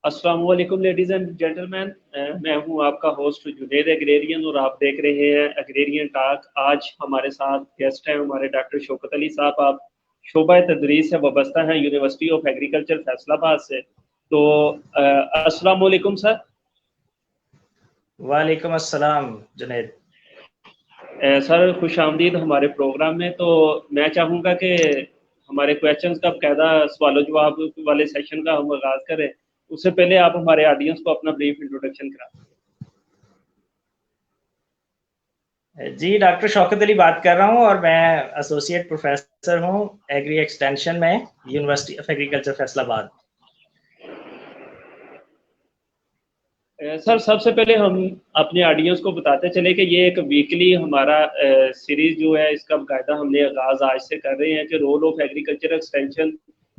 अस्सलाम वालेकुम ladies and gentleman. मैं हूं आपका होस्ट जुनेद एग्रेरियन और आप देख रहे हैं एग्रेरियन टॉक। आज हमारे साथ गेस्ट हैं हमारे डॉक्टर शौकत अली साहब। आप शोबा तदरीस से वाबस्ता हैं यूनिवर्सिटी ऑफ एग्रीकल्चर फैसलाबाद से। तो अस्सलाम वालेकुम सर। वालेकुम अस्सलाम जुनैद। सर खुश आमदीद हमारे प्रोग्राम में। तो मैं चाहूँगा कि हमारे क्वेश्चंस का बाकायदा सवाल जवाब वाले सेशन का हम आगाज़ करें। उससे पहले आप हमारे ऑडियंस को अपना ब्रीफ इंट्रोडक्शन करा। जी, डॉक्टर शौकत अली बात कर रहा हूँ और मैं एसोसिएट प्रोफेसर हूँ एग्री एक्सटेंशन में, university of agriculture Faisalabad. Sir सबसे पहले हम अपने ऑडियंस को बताते चले कि ये एक वीकली हमारा सीरीज जो है, इसका बाकायदा हमने आगाज आज से कर रहे हैं कि role of agriculture extension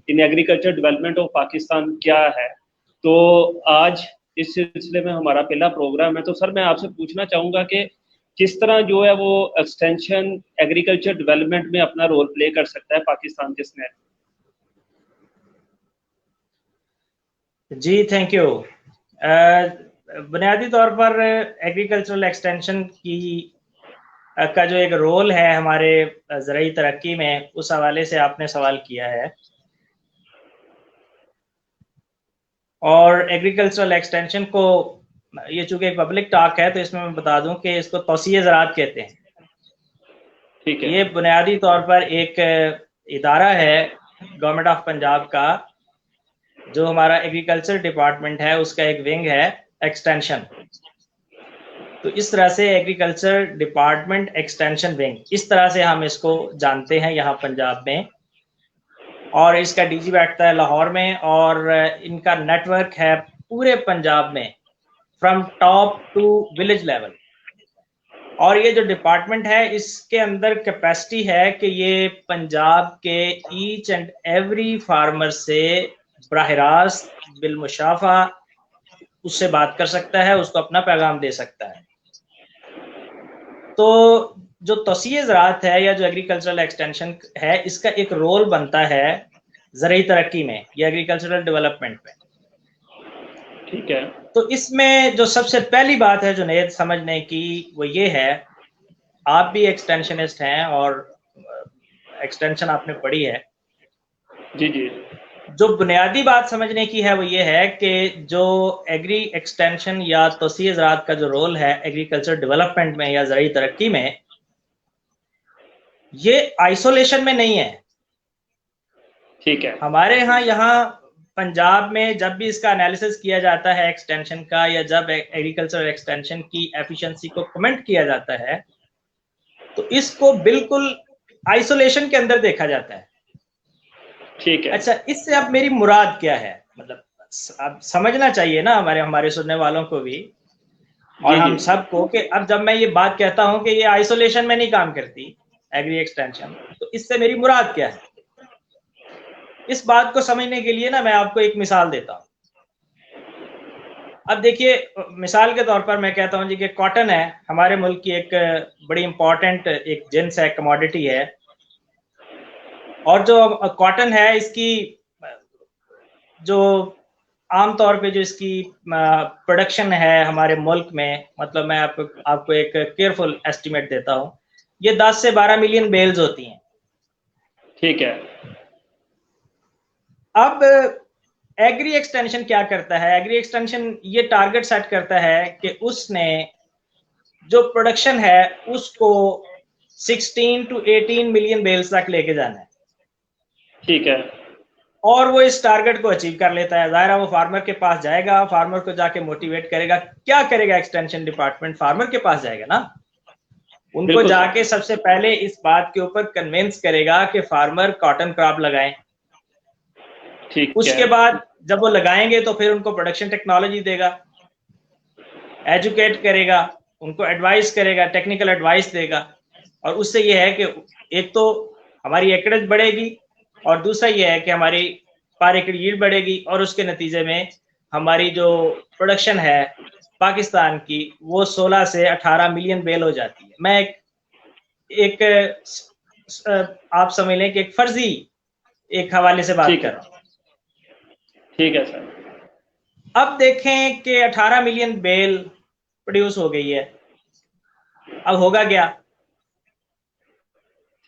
in agriculture development of Pakistan क्या है। तो आज इस सिलसिले में हमारा पहला प्रोग्राम है। तो सर मैं आपसे पूछना चाहूँगा कि किस तरह जो है वो एक्सटेंशन एग्रीकल्चर डेवलपमेंट में अपना रोल प्ले कर सकता है पाकिस्तान के इसमें। जी थैंक यू। बुनियादी तौर पर एग्रीकल्चरल एक्सटेंशन की का जो एक रोल है हमारे ज़राई तरक्की में, उस हवाले से आपने सवाल किया है। और एग्रीकल्चरल एक्सटेंशन को, ये चूंकि एक पब्लिक टॉक है तो इसमें मैं बता दूं कि इसको तौसीए ज़राअत कहते हैं। ठीक है। ये बुनियादी तौर पर एक इदारा है गवर्नमेंट ऑफ पंजाब का, जो हमारा एग्रीकल्चर डिपार्टमेंट है उसका एक विंग है एक्सटेंशन। तो इस तरह से एग्रीकल्चर डिपार्टमेंट एक्सटेंशन विंग, इस तरह से हम इसको जानते हैं यहाँ पंजाब में। और इसका डीजी बैठता है लाहौर में और इनका नेटवर्क है पूरे पंजाब में, from top to village level. और ये जो डिपार्टमेंट है इसके अंदर कैपेसिटी है कि ये पंजाब के ईच एंड एवरी फार्मर से बराह रास्त बिलमुशाफा उससे बात कर सकता है, उसको अपना पैगाम दे सकता है। तो जो तौसीए ज़राअत है या जो एग्रीकल्चरल एक्सटेंशन है, इसका एक रोल बनता है ज़राई तरक्की में या एग्रीकल्चरल डेवलपमेंट में। ठीक है। तो इसमें जो सबसे पहली बात है जुनैद समझने की, वो ये है, आप भी एक्सटेंशनिस्ट हैं और एक्सटेंशन आपने पढ़ी है। जी जी। जो बुनियादी बात समझने की है वो ये है कि जो एग्री एक्सटेंशन या तौसीए ज़राअत का जो रोल है एग्रीकल्चर डेवलपमेंट में या ज़राई तरक्की में, ये आइसोलेशन में नहीं है। ठीक है। हमारे यहाँ पंजाब में जब भी इसका एनालिसिस किया जाता है एक्सटेंशन का, या जब एग्रीकल्चर एक्सटेंशन की एफिशिएंसी को कमेंट किया जाता है, तो इसको बिल्कुल आइसोलेशन के अंदर देखा जाता है। ठीक है। अच्छा, इससे अब मेरी मुराद क्या है, मतलब अब समझना चाहिए ना हमारे सुनने वालों को भी और जी जी। हम सबको, कि अब जब मैं ये बात कहता हूं कि ये आइसोलेशन में नहीं काम करती एग्री एक्सटेंशन, तो इससे मेरी मुराद क्या है। इस बात को समझने के लिए ना मैं आपको एक मिसाल देता हूं। अब देखिए, मिसाल के तौर पर मैं कहता हूं जी कि कॉटन है हमारे मुल्क की एक बड़ी इंपॉर्टेंट एक जिन्स है, कमोडिटी है। और जो कॉटन है इसकी जो आमतौर पे जो इसकी प्रोडक्शन है हमारे मुल्क में, मतलब मैं आपको एक केयरफुल एस्टिमेट देता हूं, ये 10 से 12 मिलियन बेल्स होती हैं। ठीक है। अब एग्री एक्सटेंशन क्या करता है, एग्री एक्सटेंशन ये टारगेट सेट करता है कि उसने जो प्रोडक्शन है उसको 16 टू 18 मिलियन बेल्स तक लेके जाना है। ठीक है। और वो इस टारगेट को अचीव कर लेता है। जाहिर है वो फार्मर के पास जाएगा, फार्मर को जाके मोटिवेट करेगा। क्या करेगा एक्सटेंशन डिपार्टमेंट, फार्मर के पास जाएगा ना, उनको बिल्कुल सर। जाके सबसे पहले इस बात के ऊपर कन्विंस करेगा कि फार्मर कॉटन क्रॉप लगाएं। ठीक है। उसके बाद जब वो लगाएंगे तो फिर उनको प्रोडक्शन टेक्नोलॉजी देगा, एजुकेट करेगा, उनको एडवाइस करेगा, टेक्निकल एडवाइस देगा। और उससे ये है कि एक तो हमारी एकड़ेज बढ़ेगी और दूसरा ये है कि हमारी पर एकड़ यील्ड बढ़ेगी और उसके नतीजे में हमारी जो प्रोडक्शन है पाकिस्तान की वो 16 से 18 मिलियन बेल हो जाती है। मैं एक आप समझ लें कि एक फर्जी एक हवाले से बात ठीक कर है। रहा हूँ। ठीक है सर। अब देखें कि 18 मिलियन बेल प्रोड्यूस हो गई है, अब होगा क्या?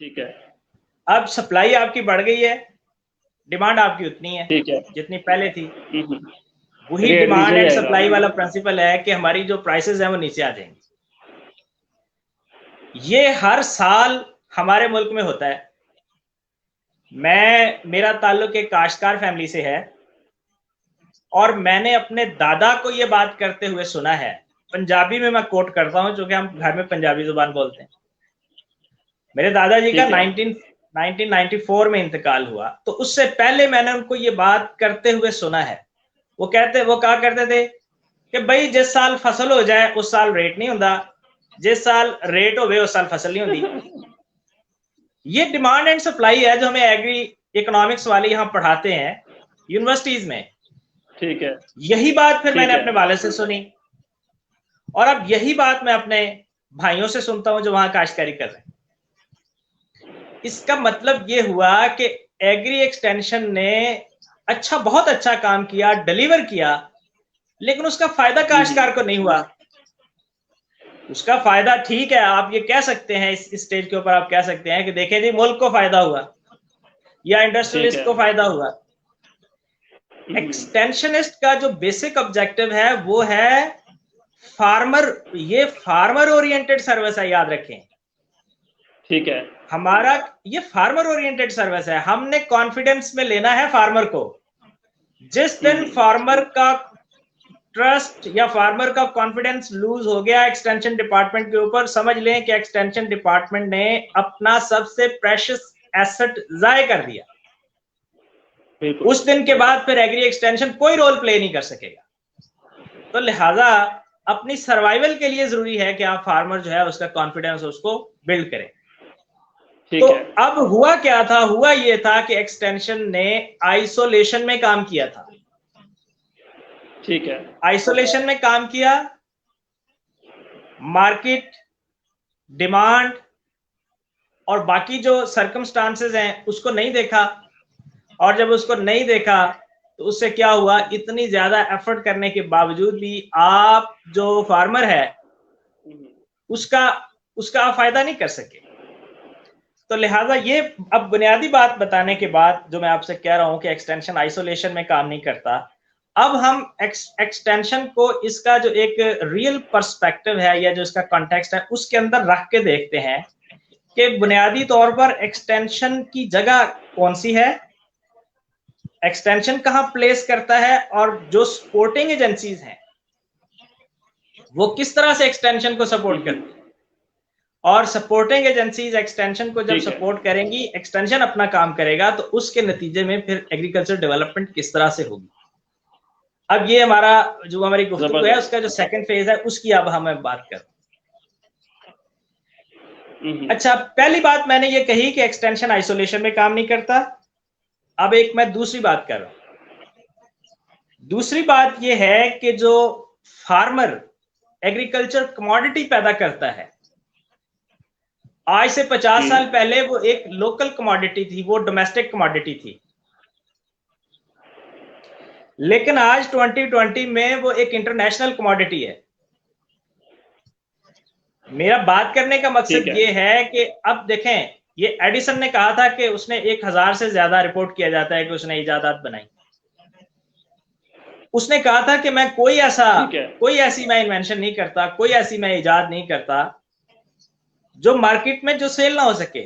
ठीक है, अब सप्लाई आपकी बढ़ गई है, डिमांड आपकी उतनी है ठीक है। जितनी पहले थी। हम्म, वही रेट डिमांड नीचे एंड जाएगा। सप्लाई वाला प्रिंसिपल है कि हमारी जो प्राइसेस हैं वो नीचे आ जाएंगी। ये हर साल हमारे मुल्क में होता है। मेरा ताल्लुक एक काश्तकार फैमिली से है और मैंने अपने दादा को ये बात करते हुए सुना है। पंजाबी में मैं कोट करता हूं, जो कि हम घर में पंजाबी जुबान बोलते हैं। मेरे दादाजी का ठीक है, 1994 में इंतकाल हुआ, तो उससे पहले मैंने उनको ये बात करते हुए सुना है। वो कहा करते थे कि भाई जिस साल फसल हो जाए उस साल रेट नहीं होता, जिस साल रेट हो उस साल फसल नहीं होती। ये डिमांड एंड सप्लाई है जो हमें एग्री इकोनॉमिक्स वाले यहाँ पढ़ाते हैं यूनिवर्सिटीज में। ठीक है, यही बात फिर ठीक मैंने है। अपने वाले से सुनी और अब यही बात मैं अपने भाइयों से सुनता हूं जो वहां काश्तकारी कर रहे हैं। इसका मतलब ये हुआ कि एग्री एक्सटेंशन ने बहुत अच्छा काम किया, डिलीवर किया, लेकिन उसका फायदा काश्तकार को नहीं हुआ। उसका फायदा, ठीक है, आप ये कह सकते हैं, इस स्टेज के ऊपर आप कह सकते हैं कि देखें जी मुल्क को फायदा हुआ या इंडस्ट्रियलिस्ट को फायदा हुआ। एक्सटेंशनिस्ट का जो बेसिक ऑब्जेक्टिव है वो है फार्मर, ये फार्मर ओरिएंटेड सर्विस है, याद रखें। ठीक है, हमारा ये फार्मर ओरिएंटेड सर्विस है। हमने कॉन्फिडेंस में लेना है फार्मर को। जिस दिन फार्मर का ट्रस्ट या फार्मर का कॉन्फिडेंस लूज हो गया एक्सटेंशन डिपार्टमेंट के ऊपर, समझ लें कि एक्सटेंशन डिपार्टमेंट ने अपना सबसे प्रेशियस एसेट जाया कर दिया। उस दिन के बाद फिर एग्री एक्सटेंशन कोई रोल प्ले नहीं कर सकेगा। तो लिहाजा अपनी सर्वाइवल के लिए जरूरी है कि आप फार्मर जो है उसका कॉन्फिडेंस उसको बिल्ड करें। तो अब हुआ क्या था? हुआ ये था कि एक्सटेंशन ने आइसोलेशन में काम किया था। ठीक है, आइसोलेशन में काम किया, मार्केट डिमांड और बाकी जो सर्कमस्टांसेस हैं उसको नहीं देखा, और जब उसको नहीं देखा तो उससे क्या हुआ, इतनी ज्यादा एफर्ट करने के बावजूद भी आप जो फार्मर है उसका आप फायदा नहीं कर सके। तो लिहाजा ये अब बुनियादी बात बताने के बाद जो मैं आपसे कह रहा हूं कि एक्सटेंशन आइसोलेशन में काम नहीं करता, अब हम एक्सटेंशन को इसका जो एक रियल पर्सपेक्टिव है या जो इसका कॉन्टेक्स्ट है उसके अंदर रख के देखते हैं कि बुनियादी तौर पर एक्सटेंशन की जगह कौन सी है, एक्सटेंशन कहां प्लेस करता है, और जो सपोर्टिंग एजेंसीज हैं वो किस तरह से एक्सटेंशन को सपोर्ट करती है, और सपोर्टिंग एजेंसीज एक्सटेंशन को जब सपोर्ट करेंगी, एक्सटेंशन अपना काम करेगा, तो उसके नतीजे में फिर एग्रीकल्चर डेवलपमेंट किस तरह से होगी। अब ये हमारी गुफ्तगू है उसका जो सेकंड फेज है उसकी अब हमें बात करें। अच्छा, पहली बात मैंने ये कही कि एक्सटेंशन आइसोलेशन में काम नहीं करता। अब एक मैं दूसरी बात कर रहा हूं। दूसरी बात ये है कि जो फार्मर एग्रीकल्चर कमोडिटी पैदा करता है, आज से 50 साल पहले वो एक लोकल कमोडिटी थी, वो डोमेस्टिक कमोडिटी थी, लेकिन आज 2020 में वो एक इंटरनेशनल कमोडिटी है। मेरा बात करने का मकसद ये है कि अब देखें, ये एडिसन ने कहा था कि उसने 1000 से ज्यादा रिपोर्ट किया जाता है कि उसने इजादात बनाई। उसने कहा था कि मैं कोई ऐसी मैं इन्वेंशन नहीं करता, कोई ऐसी मैं इजाद नहीं करता जो मार्केट में जो सेल ना हो सके,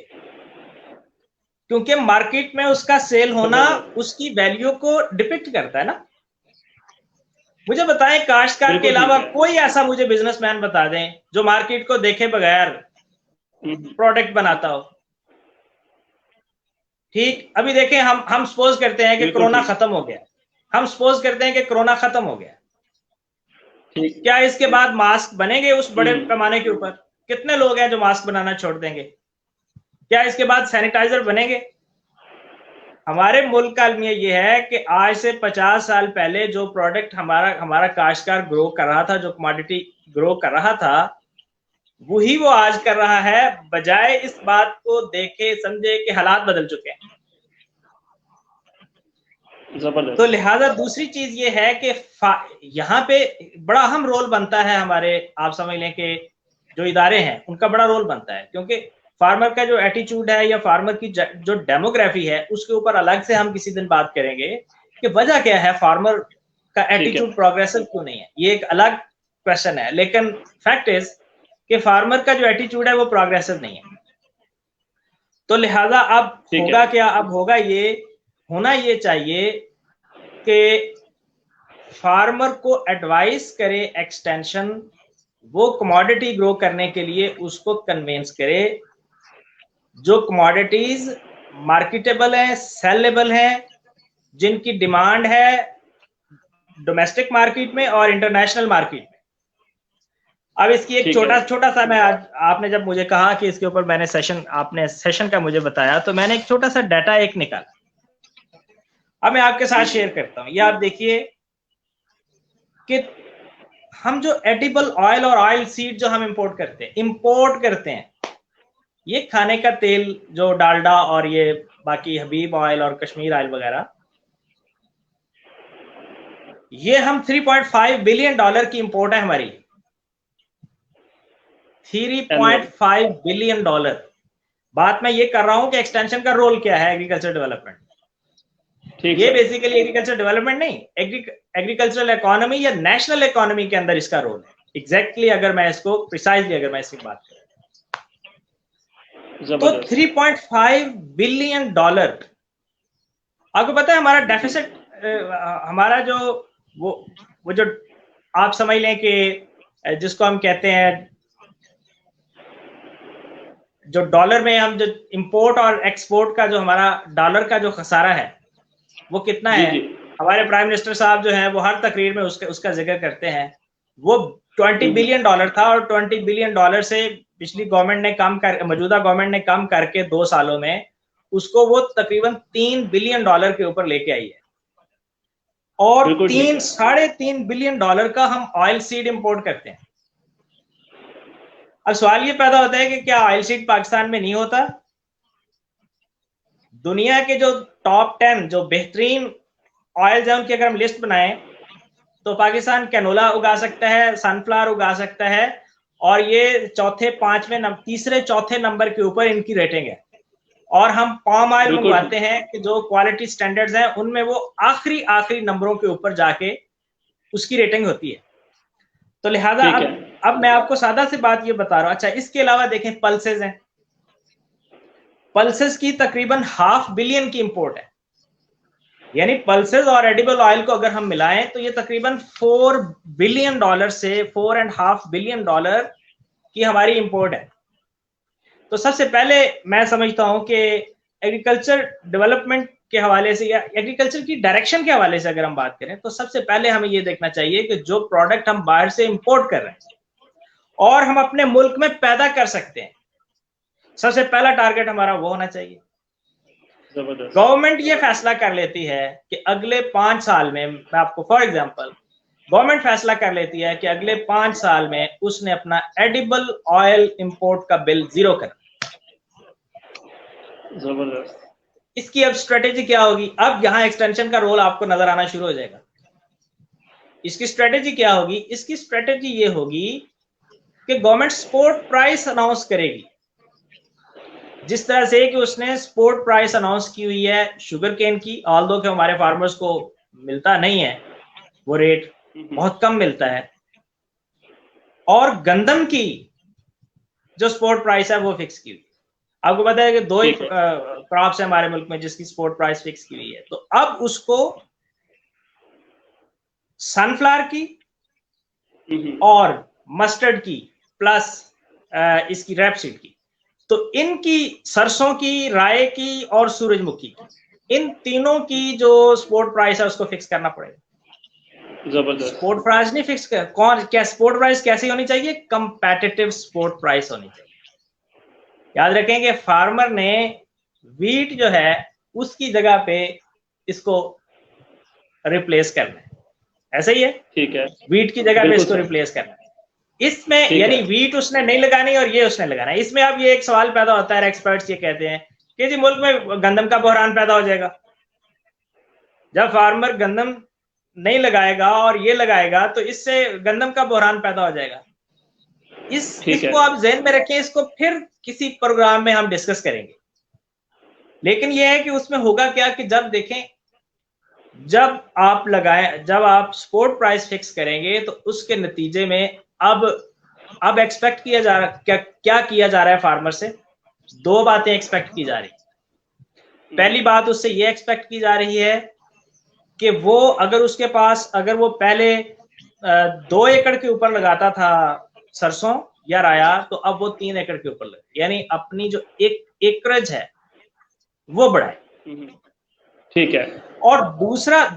क्योंकि मार्केट में उसका सेल होना उसकी वैल्यू को डिपिक्ट करता है ना। मुझे बताएं, काश्तकार के अलावा कोई ऐसा मुझे बिजनेसमैन बता दें जो मार्केट को देखे बगैर प्रोडक्ट बनाता हो। ठीक, अभी देखें, हम सपोज करते हैं कि कोरोना खत्म हो गया, हम सपोज करते हैं कि कोरोना खत्म हो गया, क्या इसके बाद मास्क बनेंगे उस बड़े पैमाने के ऊपर? कितने लोग हैं जो मास्क बनाना छोड़ देंगे? क्या इसके बाद सैनिटाइजर बनेंगे? हमारे मुल्क का अलमिया यह है कि आज से 50 साल पहले जो प्रोडक्ट हमारा काश्तकार ग्रो कर रहा था, जो कमोडिटी ग्रो कर रहा था, वही वो आज कर रहा है, बजाय इस बात को देखे समझे कि हालात बदल चुके हैं। जबरदस्त। तो लिहाजा दूसरी चीज ये है कि यहाँ पे बड़ा अहम रोल बनता है हमारे, आप समझ लें कि जो इदारे हैं उनका बड़ा रोल बनता है, क्योंकि फार्मर का जो एटीट्यूड है या फार्मर की जो डेमोग्राफी है उसके ऊपर अलग से हम किसी दिन बात करेंगे कि वजह क्या है फार्मर का एटीट्यूड प्रोग्रेसिव क्यों नहीं है, ये एक अलग क्वेश्चन है। लेकिन फैक्ट इज कि फार्मर का जो एटीट्यूड है वो प्रोग्रेसिव नहीं है। तो लिहाजा अब होगा क्या, अब होगा ये, होना ये चाहिए कि फार्मर को एडवाइस करे एक्सटेंशन, वो कमोडिटी ग्रो करने के लिए उसको कन्विंस करे, जो कमोडिटीज मार्केटेबल है, सेलेबल है, जिनकी डिमांड है डोमेस्टिक मार्केट में और इंटरनेशनल मार्केट में। अब इसकी एक छोटा सा मैं आज, आपने जब मुझे कहा कि इसके ऊपर मैंने आपने सेशन का मुझे बताया, तो मैंने एक छोटा सा डाटा एक निकाला, अब मैं आपके साथ शेयर करता हूं। ये आप देखिए कि हम जो एडिबल ऑयल और ऑयल सीड जो हम इंपोर्ट करते हैं, ये खाने का तेल जो डालडा और ये बाकी हबीब ऑयल और कश्मीर ऑयल वगैरह, ये हम 3.5 बिलियन डॉलर की इंपोर्ट है हमारी, 3.5 बिलियन डॉलर। बात मैं ये कर रहा हूं कि एक्सटेंशन का रोल क्या है एग्रीकल्चर डेवलपमेंट। ये बेसिकली एग्रीकल्चर डेवलपमेंट नहीं, एग्रीकल्चरल इकोनॉमी या नेशनल इकोनॉमी के अंदर इसका रोल है एग्जैक्टली। अगर मैं इसको प्रिसाइजली अगर मैं इसकी बात करूं तो 3.5 बिलियन डॉलर। आपको पता है हमारा डेफिसिट, हमारा जो वो जो आप समझ लें कि जिसको हम कहते हैं, जो डॉलर में हम जो इंपोर्ट और एक्सपोर्ट का जो हमारा डॉलर का जो खसारा है वो कितना है। हमारे प्राइम मिनिस्टर साहब जो हैं वो हर तकरीर में उसका जिक्र करते हैं। वो 20 बिलियन डॉलर था और 20 बिलियन डॉलर से पिछली गवर्नमेंट ने मौजूदा गवर्नमेंट ने कम करके 2 सालों में उसको वो तकरीबन 3 बिलियन डॉलर के ऊपर लेके आई है। और 3.5 बिलियन डॉलर का हम ऑयल सीड इंपोर्ट करते हैं। अब सवाल ये पैदा होता है कि क्या ऑयल सीड पाकिस्तान में नहीं होता? दुनिया के जो टॉप 10 जो बेहतरीन ऑयल है उनकी अगर हम लिस्ट बनाएं तो पाकिस्तान कैनोला उगा सकता है, सनफ्लावर उगा सकता है, और ये तीसरे चौथे नंबर के ऊपर इनकी रेटिंग है। और हम पाम ऑयल मंगवाते हैं कि जो क्वालिटी स्टैंडर्ड्स हैं उनमें वो आखिरी नंबरों के ऊपर जाके उसकी रेटिंग होती है। तो लिहाजा अब मैं आपको सादा सी बात ये बता रहा हूं। अच्छा, इसके अलावा देखें पल्सेस हैं, पल्सेस की तकरीबन 500 बिलियन की इंपोर्ट है। यानी पल्सेस और एडिबल ऑयल को अगर हम मिलाएं तो ये तकरीबन 4 बिलियन डॉलर से 4.5 बिलियन डॉलर की हमारी इंपोर्ट है। तो सबसे पहले मैं समझता हूं कि एग्रीकल्चर डेवलपमेंट के हवाले से या एग्रीकल्चर की डायरेक्शन के हवाले से अगर हम बात करें तो सबसे पहले हमें ये देखना चाहिए कि जो प्रोडक्ट हम बाहर से इंपोर्ट कर रहे हैं और हम अपने मुल्क में पैदा कर सकते हैं, सबसे पहला टारगेट हमारा वो होना चाहिए। गवर्नमेंट ये फैसला कर लेती है कि अगले 5 साल में, मैं आपको फॉर एग्जांपल, गवर्नमेंट फैसला कर लेती है कि अगले 5 साल में उसने अपना एडिबल ऑयल इंपोर्ट का बिल 0 कर। जबरदस्त। इसकी अब स्ट्रेटेजी क्या होगी? अब यहां एक्सटेंशन का रोल आपको नजर आना शुरू हो जाएगा। इसकी स्ट्रेटेजी क्या होगी? इसकी स्ट्रेटेजी ये होगी कि गवर्नमेंट सपोर्ट प्राइस अनाउंस करेगी, जिस तरह से कि उसने सपोर्ट प्राइस अनाउंस की हुई है शुगर केन की, ऑल्दो कि हमारे फार्मर्स को मिलता नहीं है वो रेट, बहुत कम मिलता है, और गंदम की जो सपोर्ट प्राइस है वो फिक्स की हुई। आपको पता है कि 2 ही क्रॉप्स है हमारे मुल्क में जिसकी सपोर्ट प्राइस फिक्स की हुई है। तो अब उसको सनफ्लावर की और मस्टर्ड की प्लस इसकी रैपसीड की, तो इनकी सरसों की, राय की और सूरजमुखी की, इन तीनों की जो सपोर्ट प्राइस है उसको फिक्स करना पड़ेगा। जबरदस्त। सपोर्ट प्राइस नहीं फिक्स कर, कौन क्या सपोर्ट प्राइस कैसी होनी चाहिए? कंपेटिटिव सपोर्ट प्राइस होनी चाहिए। याद रखें कि फार्मर ने वीट जो है उसकी जगह पे इसको रिप्लेस करना है, ऐसा ही है, ठीक है, वीट की जगह पे इसको रिप्लेस करना है। इसमें यानी वीट उसने नहीं लगानी और ये उसने लगाना है। इसमें अब ये एक सवाल पैदा होता है, एक्सपर्ट्स ये कहते हैं कि जी मुल्क में गंदम का बहरान पैदा हो जाएगा। जब फार्मर गंदम नहीं लगाएगा और ये लगाएगा तो इससे गंदम का बहरान पैदा हो जाएगा। इसको आप ज़हन में रखें, इसको फिर किसी प्रोग्राम में हम डिस्कस करेंगे। लेकिन ये है कि उसमें होगा क्या कि जब देखें, जब आप स्पोर्ट प्राइस फिक्स करेंगे तो उसके नतीजे में अब एक्सपेक्ट किया जा रहा, क्या किया जा रहा है फार्मर से? दो बातें एक्सपेक्ट की जा रही। पहली बात उससे ये एक्सपेक्ट की जा रही है कि वो अगर वो पहले 2 एकड़ के ऊपर लगाता था सरसों या राया, तो अब वो 3 एकड़ के ऊपर लगे, यानी अपनी जो एकरेज है वो बढ़ाए। ठीक है। और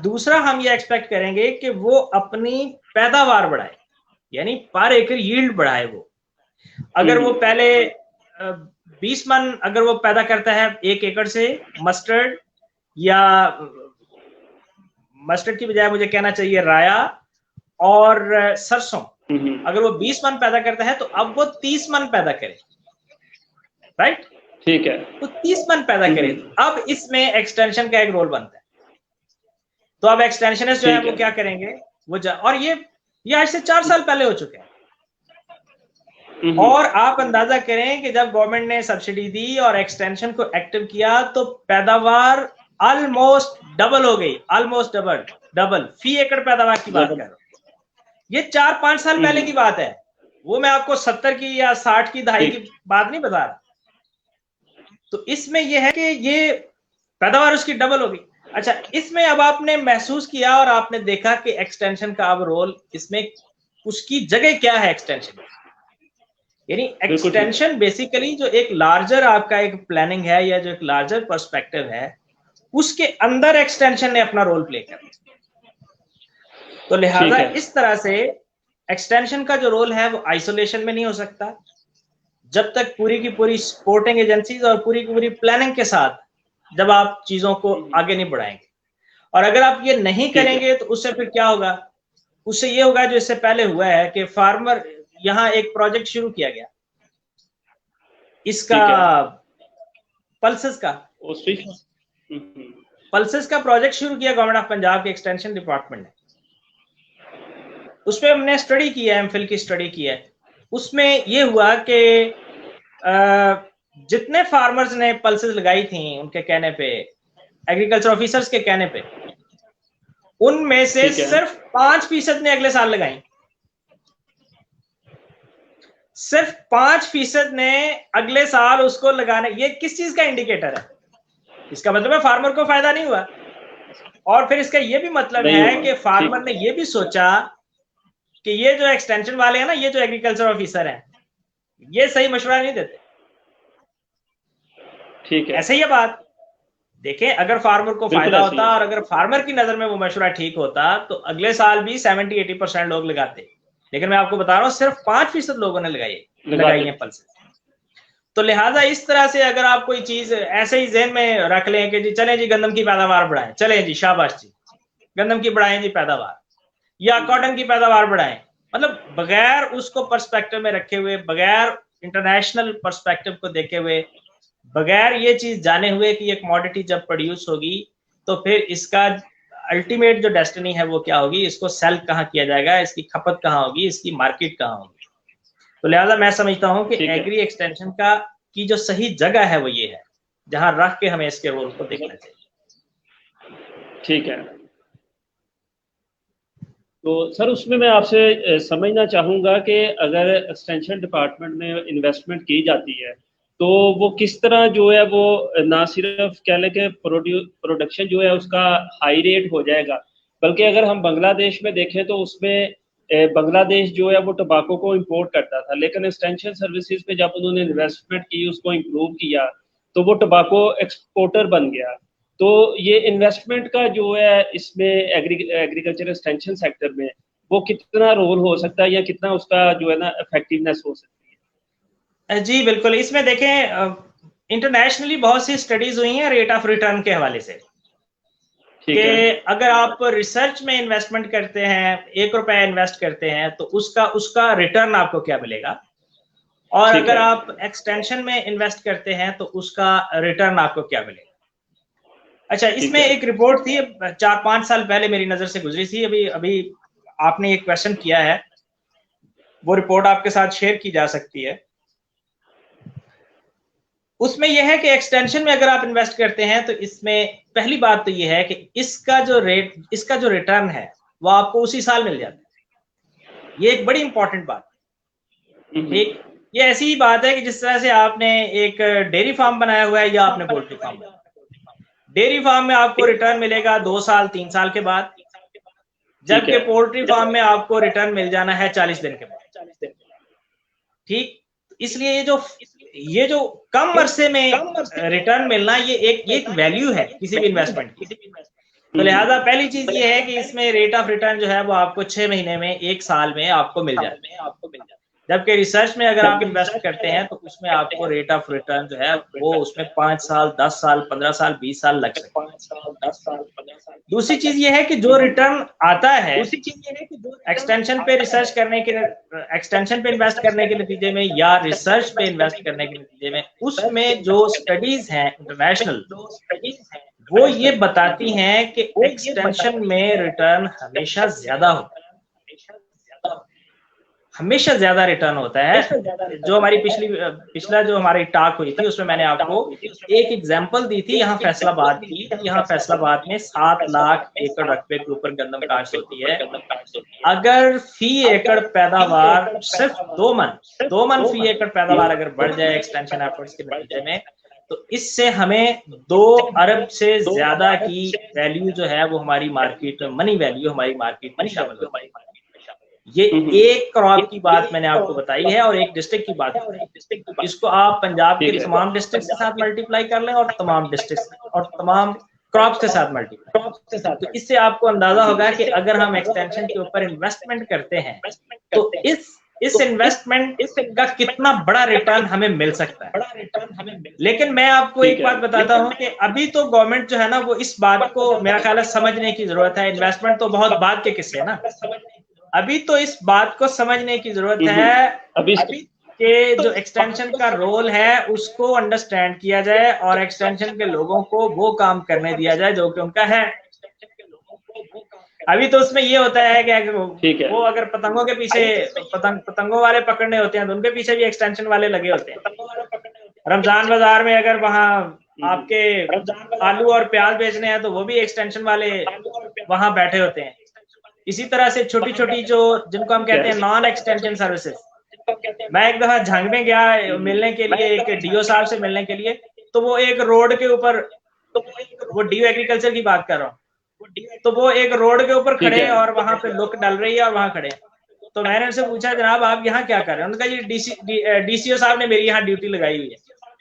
दूसरा हम ये एक्सपेक्ट करेंगे कि वो अपनी पैदावार बढ़ाए, यानी पर एकड़ यील्ड बढ़ाए। वो अगर वो पहले 20 मन अगर वो पैदा करता है 1 एकड़ से मस्टर्ड, या मस्टर्ड की बजाय मुझे कहना चाहिए राया और सरसों, अगर वो 20 मन पैदा करता है तो अब वो 30 मन पैदा करे, राइट? ठीक है। तो 30 मन पैदा करे। अब इसमें एक्सटेंशन का एक रोल बनता है। तो अब एक्सटेंशनिस्ट जो है वो क्या करेंगे, और ये आज से 4 साल पहले हो चुके हैं। और आप अंदाजा करें कि जब गवर्नमेंट ने सब्सिडी दी और एक्सटेंशन को एक्टिव किया तो पैदावार ऑलमोस्ट डबल हो गई, ऑलमोस्ट डबल फी एकड़ पैदावार की बात कर रहा हूं। ये 4-5 साल पहले की बात है, वो मैं आपको 70 की या 60 की दहाई की बात नहीं बता रहा। तो इसमें यह है कि ये पैदावार उसकी डबल हो गई। अच्छा, इसमें अब आपने महसूस किया और आपने देखा कि एक्सटेंशन का अब रोल इसमें, उसकी जगह क्या है एक्सटेंशन, यानी एक्सटेंशन बेसिकली जो एक लार्जर आपका एक प्लानिंग है या जो एक लार्जर पर्सपेक्टिव है, उसके अंदर एक्सटेंशन ने अपना रोल प्ले किया। तो लिहाजा इस तरह से एक्सटेंशन का जो रोल है वो आइसोलेशन में नहीं हो सकता जब तक पूरी की पूरी सपोर्टिंग एजेंसीज और पूरी की पूरी प्लानिंग के साथ जब आप चीजों को आगे नहीं बढ़ाएंगे। और अगर आप ये नहीं करेंगे तो उससे फिर क्या होगा? उससे ये होगा जो इससे पहले हुआ है कि फार्मर, यहाँ एक प्रोजेक्ट शुरू किया गया इसका पल्सेस का प्रोजेक्ट शुरू किया गवर्नमेंट ऑफ पंजाब के एक्सटेंशन डिपार्टमेंट ने। उसमें हमने स्टडी किया, एमफिल की स्टडी की है। उसमें ये हुआ कि जितने फार्मर्स ने पल्सेस लगाई थी उनके कहने पे, एग्रीकल्चर ऑफिसर्स के कहने पे, उनमें से सिर्फ 5% ने अगले साल लगाई। सिर्फ 5% ने अगले साल उसको लगाने। ये किस चीज का इंडिकेटर है? इसका मतलब है फार्मर को फायदा नहीं हुआ। और फिर इसका ये भी मतलब है कि फार्मर ने ये भी सोचा कि ये जो एक्सटेंशन वाले हैं ना, ये जो एग्रीकल्चर ऑफिसर हैं, ये सही मशवरा नहीं देते। ठीक है, ऐसे ही बात देखें, अगर फार्मर को फायदा होता और अगर फार्मर की नजर में वो मशवरा ठीक होता तो अगले साल भी 70-80% लोग लगाते। लेकिन मैं आपको बता रहा हूं सिर्फ 5% लोगों ने लगाई है पल्सेस। तो लिहाजा इस तरह से अगर आप कोई चीज ऐसे ही ज़हन में रख लें कि जी चलें जी गंदम की पैदावार बढ़ाएं, चलें जी शाबाश जी गंदम की बढ़ाएं जी पैदावार, या कॉटन की पैदावार बढ़ाएं, मतलब बगैर उसको पर्सपेक्टिव में रखे हुए, बगैर इंटरनेशनल पर्सपेक्टिव को देखे हुए, बगैर ये चीज जाने हुए कि ये कमोडिटी जब प्रोड्यूस होगी तो फिर इसका अल्टीमेट जो डेस्टिनी है वो क्या होगी, इसको सेल कहाँ किया जाएगा, इसकी खपत कहाँ होगी, इसकी मार्केट कहाँ होगी। तो लिहाजा मैं समझता हूं कि एग्री एक्सटेंशन की जो सही जगह है वो ये है जहां रख के हमें इसके रोल को देखना चाहिए। ठीक है, तो सर उसमें मैं आपसे समझना चाहूंगा कि अगर एक्सटेंशन डिपार्टमेंट में इन्वेस्टमेंट की जाती है तो वो किस तरह जो है वो ना सिर्फ कह लें कि प्रोडक्शन जो है उसका हाई रेट हो जाएगा, बल्कि अगर हम बांग्लादेश में देखें तो उसमें बांग्लादेश जो है वो टबाको को इंपोर्ट करता था, लेकिन एक्सटेंशन सर्विसेज पे जब उन्होंने इन्वेस्टमेंट की, उसको इम्प्रूव किया तो वो टबाको एक्सपोर्टर बन गया। तो ये इन्वेस्टमेंट का जो है इसमें एग्रीकल्चर एक्सटेंशन सेक्टर में वो कितना रोल हो सकता है या कितना उसका जो है ना इफेक्टिवनेस हो सकती है? जी बिल्कुल, इसमें देखें इंटरनेशनली बहुत सी स्टडीज हुई हैं रेट ऑफ रिटर्न के हवाले से कि अगर आप रिसर्च में इन्वेस्टमेंट करते हैं, 1 रुपया इन्वेस्ट करते हैं तो उसका रिटर्न आपको क्या मिलेगा, और अगर आप एक्सटेंशन में इन्वेस्ट करते हैं तो उसका रिटर्न आपको क्या मिलेगा। अच्छा, इसमें एक रिपोर्ट थी 4-5 साल पहले मेरी नजर से गुजरी थी, अभी अभी आपने एक क्वेश्चन किया है, वो रिपोर्ट आपके साथ शेयर की जा सकती है। उसमें यह है कि एक्सटेंशन में अगर आप इन्वेस्ट करते हैं तो इसमें पहली बात तो यह है कि इसका जो रिटर्न है वो आपको उसी साल मिल जाता है। ये एक बड़ी इंपॉर्टेंट बात है। ठीक, ये ऐसी ही बात है कि जिस तरह से आपने एक डेयरी फार्म बनाया हुआ है या आपने पोल्ट्री फार्म बनाया, डेयरी फार्म में आपको रिटर्न मिलेगा 2 साल 3 साल के बाद, जबकि पोल्ट्री फार्म में आपको रिटर्न मिल जाना है 40 दिन के बाद। ठीक, इसलिए ये जो कम अरसे में रिटर्न मिलना, ये एक वैल्यू है किसी भी इन्वेस्टमेंट की। तो लिहाजा पहली चीज ये है कि इसमें रेट ऑफ रिटर्न जो है वो आपको 6 महीने में, 1 साल में आपको मिल जाता है। जबकि रिसर्च में अगर आप इन्वेस्ट करते हैं तो उसमें आपको रेट ऑफ रिटर्न जो है वो उसमें 5 साल, 10 साल, 15 साल, 20 साल लग सकते हैं। दूसरी चीज ये है कि जो रिटर्न आता है एक्सटेंशन पे रिसर्च करने के, एक्सटेंशन पे इन्वेस्ट करने के नतीजे में या रिसर्च पे इन्वेस्ट करने के नतीजे में, उसमें जो स्टडीज हैं इंटरनेशनल, वो ये बताती हैं कि एक्सटेंशन में रिटर्न हमेशा ज्यादा होता है, हमेशा ज्यादा रिटर्न होता है। जो हमारी पिछला जो हमारी टॉक हुई थी उसमें मैंने आपको एक एग्जांपल दी थी, यहाँ फैसलाबाद की। यहाँ फैसलाबाद में 7 लाख एकड़ रकबे के ऊपर गंदम काश्त होती है। अगर फी एकड़ पैदावार सिर्फ 2 मन फी एकड़ पैदावार अगर बढ़ जाए एक्सटेंशन एफर्ट्स के नतीजे में, तो इससे हमें 2 अरब से ज्यादा की वैल्यू जो है वो हमारी मार्केट में, मनी वैल्यू हमारी मार्केट में शामिल होती है। ये एक क्रॉप की बात मैंने आपको बताई है और एक डिस्ट्रिक्ट की बात बताई। इसको आप पंजाब के तमाम डिस्ट्रिक्ट के साथ मल्टीप्लाई कर लें और तमाम डिस्ट्रिक्ट और तमाम क्रॉप्स के साथ मल्टीप्लाई, तो इससे आपको अंदाजा होगा कि अगर हम एक्सटेंशन के ऊपर इन्वेस्टमेंट करते हैं तो इस इन्वेस्टमेंट का कितना बड़ा रिटर्न हमें मिल सकता है। लेकिन मैं आपको एक बात बताता हूं कि अभी तो गवर्नमेंट जो है ना वो इस बात को मेरा ख्याल है समझने की जरूरत है। इन्वेस्टमेंट तो बहुत बाद के किस्से है ना, अभी तो इस बात को समझने की जरूरत है अभी के जो एक्सटेंशन का रोल है उसको अंडरस्टैंड किया जाए और एक्सटेंशन के लोगों को वो काम करने दिया जाए जो कि उनका है। अभी तो उसमें ये होता है कि वो अगर पतंगों के पीछे पतंगों वाले पकड़ने होते हैं तो उनके पीछे भी एक्सटेंशन वाले लगे होते हैं। रमजान बाजार में अगर वहां आपके आलू और प्याज बेचने हैं तो वो भी एक्सटेंशन वाले वहां बैठे होते हैं। इसी तरह से छोटी छोटी जो जिनको हम कहते हैं नॉन एक्सटेंशन सर्विसेज, मैं एक दफा झांग में गया मिलने के लिए, एक डीओ साहब से मिलने के लिए, तो वो एक रोड के ऊपर, वो डीओ एग्रीकल्चर की बात कर रहा हूँ, तो वो एक रोड के ऊपर खड़े हैं और वहां पे लुक डल रही है और वहां खड़े हैं। तो मैंने उनसे पूछा जनाब आप यहाँ क्या कर रहे हैं? उन्होंने कहा ये डीसीओ साहब ने मेरी यहाँ ड्यूटी लगाई हुई है,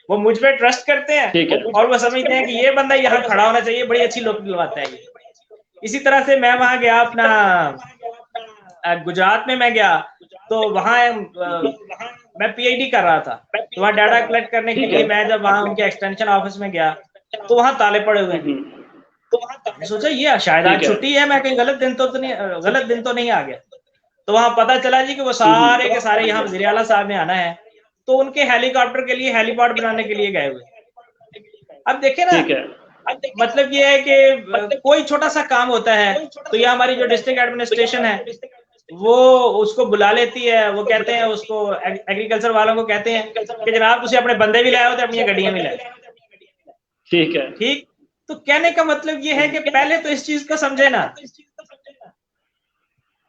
वो मुझ पर ट्रस्ट करते हैं और वो समझते हैं कि ये बंदा यहाँ खड़ा होना चाहिए, बड़ी अच्छी लुक दिलवाता है ये। इसी तरह से मैं वहां गया, अपना गुजरात में मैं गया, तो वहां मैं पीएचडी कर रहा था, तो वहां डाटा कलेक्ट करने के लिए मैं जब वहां उनके एक्सटेंशन ऑफिस में गया तो वहां ताले पड़े हुए हैं। तो मैंने सोचा ये शायद आज छुट्टी है, मैं कहीं गलत दिन तो नहीं आ गया। तो वहां पता चला जी कि वो सारे के सारे यहाँ वज़ीर आला साहब ने आना है, तो उनके हेलीकॉप्टर के लिए हेलीपॉड बनाने के लिए गए हुए। अब देखे ना, मतलब ये है कि कोई छोटा सा काम होता है तो ये हमारी जो डिस्ट्रिक्ट एडमिनिस्ट्रेशन है वो उसको बुला लेती है, वो कहते हैं उसको एग्रीकल्चर वालों को कहते हैं कि जनाब तुझे अपने बंदे भी लाए होते, अपनी गड्डियां भी लाए। ठीक है, ठीक। तो कहने का मतलब ये है कि पहले तो इस चीज को समझे ना,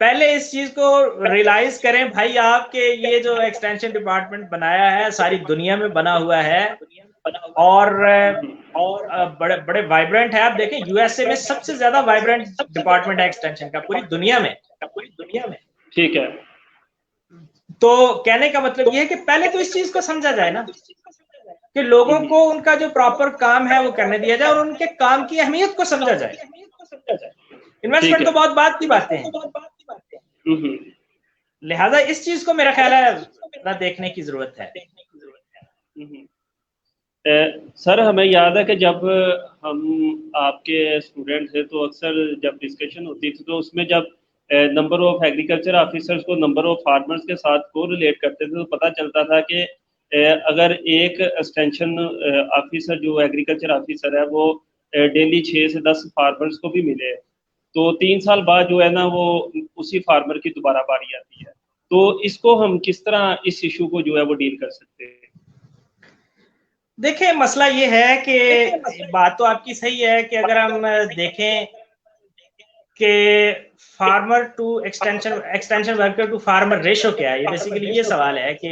पहले इस चीज को रियलाइज करें भाई, आपके ये जो एक्सटेंशन डिपार्टमेंट बनाया है सारी दुनिया में बना हुआ है और बड़े बड़े वाइब्रेंट है। आप देखें यूएसए में सबसे ज्यादा वाइब्रेंट डिपार्टमेंट है एक्सटेंशन का पूरी दुनिया में। ठीक है, तो कहने का मतलब ये है कि पहले तो इस चीज को समझा जाए ना कि लोगों को उनका जो प्रॉपर काम है वो करने दिया जाए और उनके काम की अहमियत को समझा जाए। इन्वेस्टमेंट तो बहुत बात की बातें हैं, लिहाजा इस चीज को मेरा ख्याल है देखने की जरूरत है। सर हमें याद है कि जब हम आपके स्टूडेंट थे तो अक्सर जब डिस्कशन होती थी तो उसमें जब नंबर ऑफ एग्रीकल्चर ऑफिसर्स को नंबर ऑफ फार्मर्स के साथ को रिलेट करते थे तो पता चलता था कि अगर एक एक्सटेंशन ऑफिसर जो एग्रीकल्चर ऑफिसर है वो डेली 6 से 10 फार्मर्स को भी मिले हैं। तो 3 साल बाद जो है ना वो उसी फार्मर की दोबारा बारी आती है। तो इसको हम किस तरह इस इशू को जो है वो डील कर सकते हैं? देखिए मसला ये है कि बात तो आपकी सही है कि अगर हम देखें कि farmer to extension worker to farmer ratio क्या है, ये बेसिकली ये सवाल है कि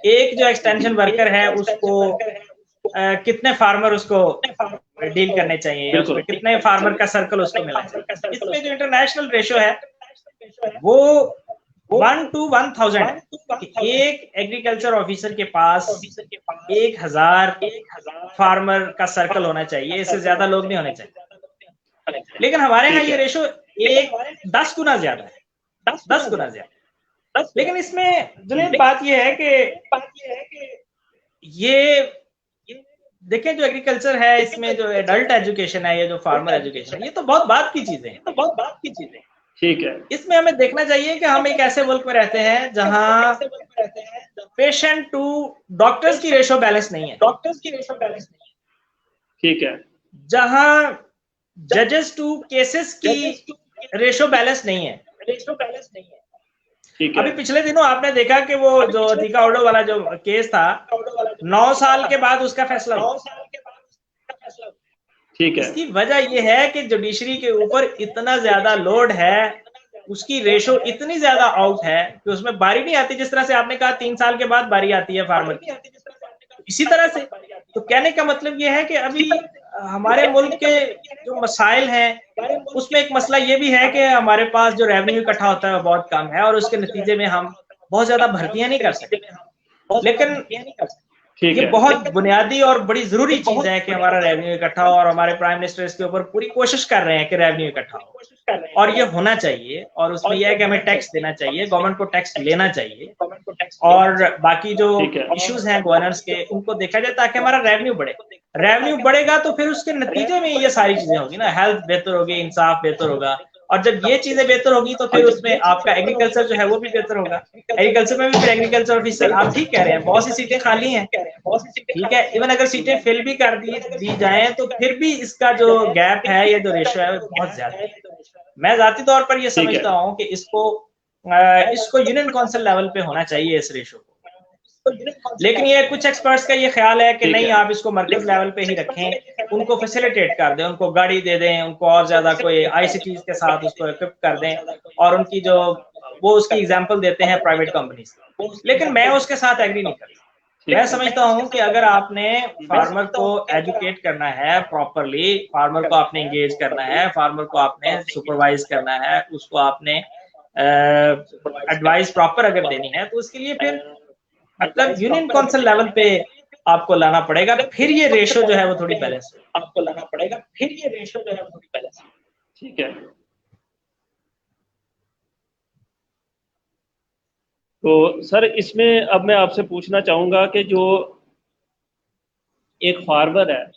एक जो एक्सटेंशन वर्कर है उसको कितने फार्मर उसको डील करने चाहिए, या उसमें कितने फार्मर का सर्कल उसको मिलना चाहिए। इसमें जो इंटरनेशनल रेशो है वो 1 to 1000 है। एक एग्रीकल्चर ऑफिसर के पास 1000 फार्मर का सर्कल होना चाहिए, इससे ज्यादा लोग नहीं होने चाहिए। लेकिन हमारे यहाँ ये रेशो 10 गुना ज्यादा है, 10 गुना ज्यादा। लेकिन इसमें जुनेद बात ये है कि ये देखें जो एग्रीकल्चर है इसमें जो एडल्ट एजुकेशन है, ये जो फार्मर एजुकेशन है, ये तो बहुत बात की चीजें हैं। ठीक है, इसमें हमें देखना चाहिए कि हम एक ऐसे मुल्क में रहते हैं जहां पेशेंट टू डॉक्टर्स की रेशो बैलेंस नहीं है, ठीक है, जहां जजेस टू केसेस की रेशो बैलेंस नहीं है। ठीक है। अभी पिछले दिनों आपने देखा कि वो जो अतीका ओडो वाला जो केस था, 9 साल के बाद उसका फैसला हुआ। ठीक है, इसकी वजह यह है कि जुडिशरी के ऊपर इतना ज्यादा लोड है, उसकी रेशो इतनी ज्यादा आउट है कि उसमें बारी नहीं आती। जिस तरह से आपने कहा 3 साल के बाद बारी आती है फार्मर की, इसी तरह से तो कहने का मतलब यह है कि अभी हमारे मुल्क के जो मसाइल हैं उसमें एक मसला ये भी है कि हमारे पास जो रेवेन्यू इकट्ठा होता है वो बहुत कम है, और उसके नतीजे में हम बहुत ज्यादा भर्तियां नहीं कर सकते। लेकिन ये बहुत बुनियादी और बड़ी जरूरी चीज है कि हमारा रेवेन्यू इकट्ठा हो, और हमारे प्राइम मिनिस्टर इसके ऊपर पूरी कोशिश कर रहे हैं कि रेवेन्यू इकट्ठा हो, और ये होना चाहिए। और उसमें यह है कि हमें टैक्स देना चाहिए, गवर्नमेंट को टैक्स लेना चाहिए, और बाकी जो इश्यूज हैं गवर्नेंस के उनको देखा जाए ताकि हमारा रेवेन्यू बढ़े। रेवेन्यू बढ़ेगा तो फिर उसके नतीजे में ये सारी चीजें होगी ना, हेल्थ बेहतर होगी, इंसाफ बेहतर होगा, और जब ये चीजें बेहतर होगी तो फिर उसमें आपका एग्रीकल्चर जो है वो भी बेहतर होगा। एग्रीकल्चर में भी फिर एग्रीकल्चर ऑफिसर, आप ठीक कह रहे हैं, बहुत सी सीटें खाली हैं, ठीक है, इवन अगर सीटें फिल भी कर दी जाए तो फिर भी इसका जो गैप है, ये जो रेशो है बहुत ज्यादा है। मैं जाती तौर पर ये समझता हूँ कि इसको यूनियन काउंसिल लेवल पे होना चाहिए इस रेशो को। लेकिन ये कुछ एक्सपर्ट्स का ये ख्याल है कि नहीं, आप इसको मरकज लेवल पे ही रखें, उनको फैसिलिटेट कर दें, उनको गाड़ी दे दें, उनको और ज्यादा कोई आईसीटीज के साथ उसको इक्विप कर दें, और उनकी जो वो उसकी एग्जांपल देते हैं प्राइवेट कंपनीज। लेकिन मैं उसके साथ एग्री नहीं करता। मैं समझता हूं कि अगर आपने फार्मर को एजुकेट करना है प्रॉपरली, फार्मर को आपने एंगेज करना है, फार्मर को आपने सुपरवाइज करना है, उसको आपने एडवाइस प्रॉपर अगर देनी है, तो उसके लिए फिर मतलब यूनियन काउंसिल लेवल पे आपको लाना पड़ेगा, फिर ये रेशो जो है वो थोड़ी बैलेंस ठीक है। तो सर इसमें अब मैं आपसे पूछना चाहूंगा कि जो एक फार्मर है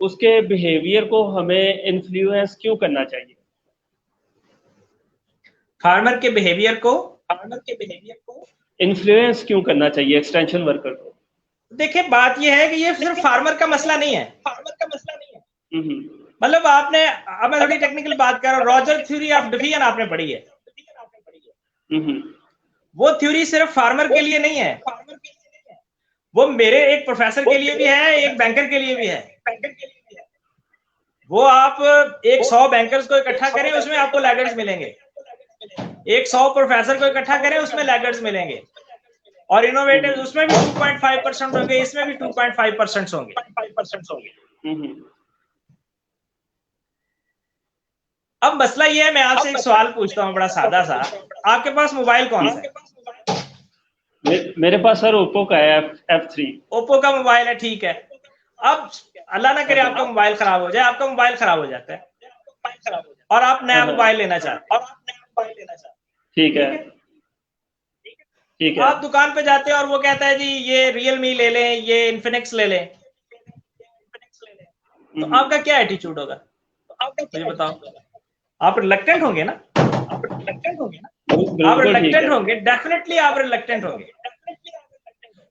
उसके बिहेवियर को हमें इन्फ्लुएंस क्यों करना चाहिए? फार्मर के बिहेवियर को इन्फ्लुएंस क्यों करना चाहिए एक्सटेंशन वर्कर को? देखिए बात यह है कि ये सिर्फ फार्मर का मसला नहीं है। मतलब आपने, अब मैं थोड़ी टेक्निकल बात कर रहा हूँ, रॉजर थ्योरी ऑफ डिवीजन आपने पढ़ी है। वो थ्योरी सिर्फ फार्मर के लिए नहीं है, वो मेरे एक प्रोफेसर के लिए भी है, एक बैंकर के लिए भी है। वो आप 100 बैंकर्स को इकट्ठा करें उसमें आपको लैगर्ड्स मिलेंगे, 100 प्रोफेसर को इकट्ठा करें उसमें लैगर्ड्स मिलेंगे, और इनोवेटिव उसमें भी 2.5% होंगे, इसमें भी 2.5% होंगे। अब मसला ये है, मैं आपसे एक सवाल पूछता हूँ बड़ा सादा सा, आपके पास मोबाइल कौन सा है? मेरे पास सर ओप्पो का है F3। ओप्पो का मोबाइल है, ठीक है। अब अल्लाह ना करे आपका मोबाइल खराब हो जाए, आपका मोबाइल खराब हो जाता है और आप नया मोबाइल लेना चाहते हैं, ठीक है, ठीक है। आप दुकान पे जाते हैं और वो कहता है जी ये रियलमी ले लें, ये इन्फिनिक्स ले लें, तो आपका क्या एटीट्यूड होगा मुझे बताओ? आप रिलक्टेंट होंगे ना, आप रिलक्टेंट होंगे, डेफिनेटली आप रिलक्टेंट होंगे।